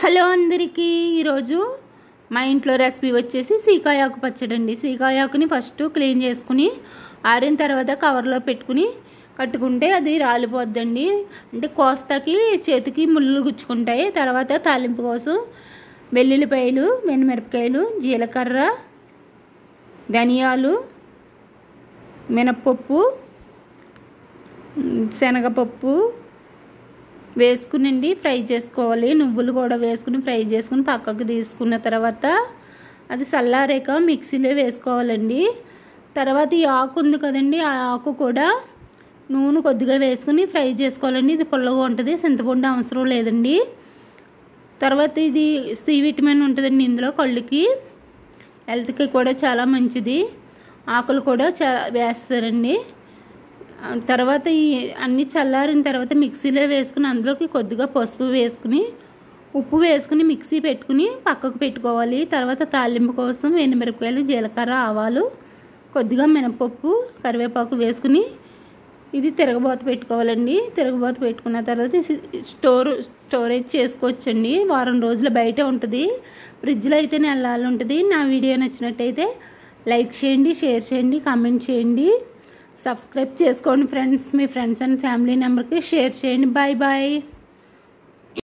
Hello అందరికీ ఈరోజు మా ఇంట్లో రెసిపీ వచ్చేసి సీకాయాకు పచ్చడి అండి. సీకాయాకుని ఫస్ట్ క్లీన్ చేసుకుని ఆరిన తర్వాత కవర్లో పెట్టుకుని కట్టుకుంటే అది రాలిపోద్దండి. అంటే కోస్తాకి చేతికి ముళ్ళు గుచ్చుకుంటాయి. తర్వాత తాలింపు కోసం వెల్లుల్లిపాయలు, మిరపకాయలు, జీలకర్ర, ధనియాలు, మినప్పప్పు, శనగపప్పు వేసుకునండి ఫ్రై చేసుకోవాలి. నువ్వులు కూడా వేసుకుని ఫ్రై చేసుకుని పక్కకు తీసుకున్న తర్వాత అది చల్లారాక మిక్సీలో వేసుకోవాలండి. తర్వాత ఈ ఆకు ఉంది కదండి, ఆ ఆకు కూడా నూనె కొద్దిగా వేసుకుని ఫ్రై చేసుకోవాలండి. ఇది పుల్లగా ఉంటుంది, చింతపండు అవసరం లేదండి. తర్వాత ఇది సి విటమిన్ ఉంటుందండి ఇందులో, కళ్ళుకి హెల్త్కి కూడా చాలా మంచిది. ఆకులు కూడా వేస్తారండి. తర్వాత ఈ అన్నీ చల్లారిన తర్వాత మిక్సీలో వేసుకుని అందులోకి కొద్దిగా పసుపు వేసుకుని ఉప్పు వేసుకుని మిక్సీ పెట్టుకుని పక్కకు పెట్టుకోవాలి. తర్వాత తాలింపు కోసం మిరపకాయలు, జీలకర్ర, ఆవాలు, కొద్దిగా మినపప్పు, కరివేపాకు వేసుకుని ఇది తిరగబోత పెట్టుకోవాలండి. తిరగబోత పెట్టుకున్న తర్వాత స్టోరేజ్ చేసుకోవచ్చండి. వారం రోజులు బయట ఉంటుంది, ఫ్రిడ్జ్లో అయితే నెలలు ఉంటుంది. నా వీడియో నచ్చినట్టయితే లైక్ చేయండి, షేర్ చేయండి, కామెంట్ చేయండి, సబ్స్క్రైబ్ చేసుకోండి ఫ్రెండ్స్. మీ ఫ్రెండ్స్ అండ్ ఫ్యామిలీ మెంబర్కి షేర్ చేయండి. Bye bye.